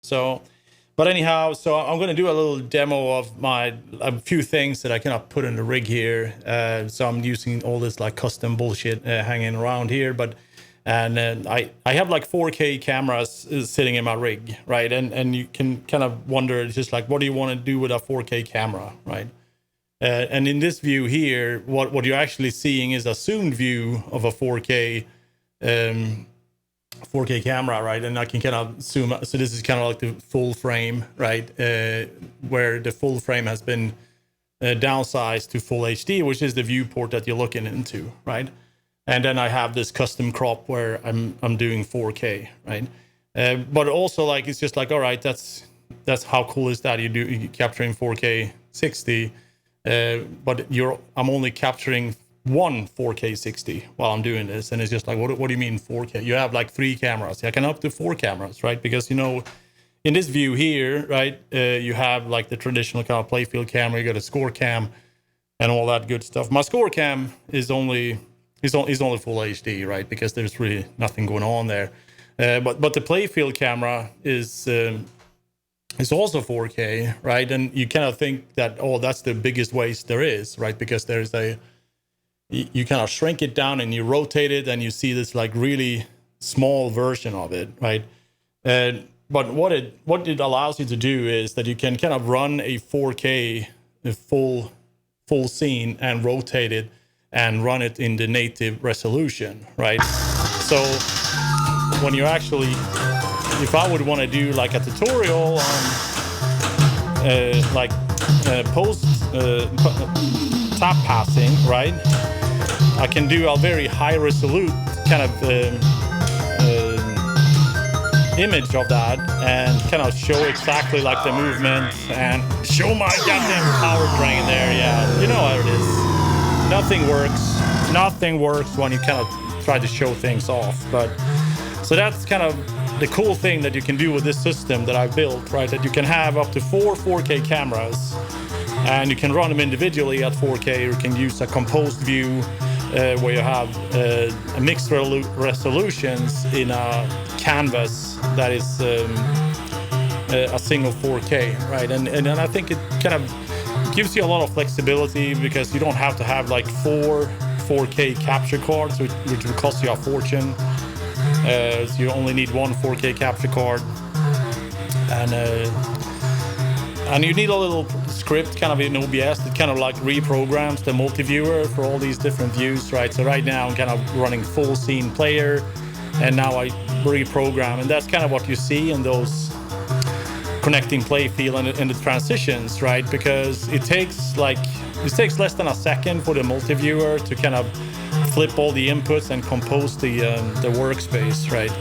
So, but anyhow, so I'm going to do a little demo of a few things that I cannot put in the rig here. So I'm using all this like custom bullshit hanging around here, but I have like 4K cameras sitting in my rig, right? And you can kind of wonder, it's just like, what do you want to do with a 4K camera, right? And in this view here, what you're actually seeing is a zoomed view of a 4K 4K camera, right? And I can kind of zoom out. So this is kind of like the full frame, right? Where the full frame has been downsized to full HD, which is the viewport that you're looking into, right? And then I have this custom crop where I'm doing 4K, right? But also like it's just like, all right, that's how cool is that? You're capturing 4K 60, but I'm only capturing one 4K 60 while I'm doing this, and it's just like, what do you mean 4K? You have like 3 cameras. I can up to 4 cameras, right? Because in this view here, right, you have like the traditional kind of playfield camera. You got a score cam and all that good stuff. My score cam is only full HD, right? Because there's really nothing going on there. But the playfield camera is also 4K, right? And you kind of think that, oh, that's the biggest waste there is, right? Because you kind of shrink it down and you rotate it and you see this like really small version of it, right? But what it allows you to do is that you can kind of run a 4K full scene and rotate it and run it in the native resolution, right? So when you actually, if I would want to do like a tutorial on post tap passing, right? I can do a very high resolute kind of image of that and kind of show exactly like the movement and show my goddamn power drain there. Yeah, you know how it is. Nothing works when you kind of try to show things off. But so that's kind of the cool thing that you can do with this system that I've built, right? That you can have up to 4 4K cameras and you can run them individually at 4K. You can use a composed view where you have a mixed resolutions in a canvas that is a single 4K, right? And I think it kind of gives you a lot of flexibility because you don't have to have like 4 4K capture cards, which will cost you a fortune. So you only need 1 4K capture card, and you need a little script kind of in OBS that kind of like reprograms the multi-viewer for all these different views, right? So right now I'm kind of running full scene player, and now I reprogram, and that's kind of what you see in those connecting playfield and the transitions, right? Because it takes less than a second for the multi-viewer to kind of flip all the inputs and compose the workspace, right?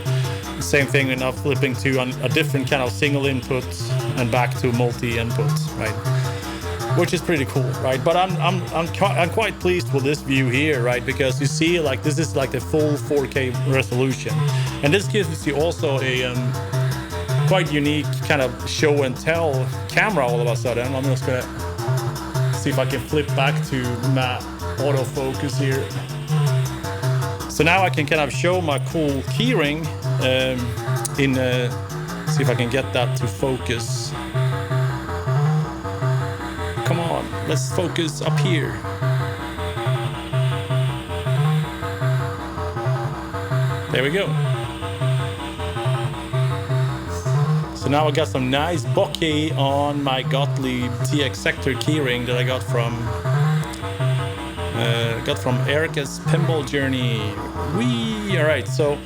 Same thing when I'm flipping to a different kind of single input and back to multi inputs, right? Which is pretty cool, right? But I'm quite pleased with this view here, right? Because you see, like this is like the full 4K resolution, and this gives you also a quite unique kind of show and tell camera all of a sudden. I'm just gonna see if I can flip back to my autofocus here. So now I can kind of show my cool keyring see if I can get that to focus. Come on, let's focus up here. There we go. So now I got some nice bokeh on my Gottlieb TX Sector keyring that I got from Erica's Pinball Journey. All right, so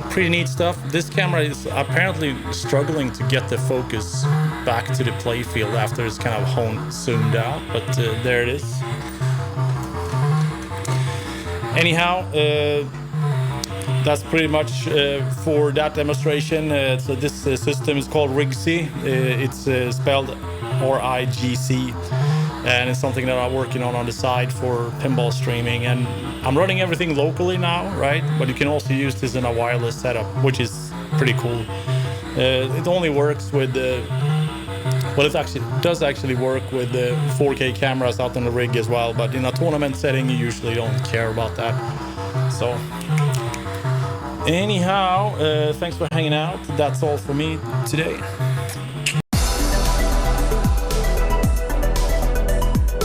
pretty neat stuff. This camera is apparently struggling to get the focus back to the playfield after it's kind of zoomed out, but there it is. Anyhow, that's pretty much for that demonstration. So this system is called RigC. It's spelled RigC. And it's something that I'm working on the side for pinball streaming. And I'm running everything locally now, right? But you can also use this in a wireless setup, which is pretty cool. It only works with it does actually work with the 4K cameras out on the rig as well. But in a tournament setting, you usually don't care about that. So Anyhow, thanks for hanging out. That's all for me today.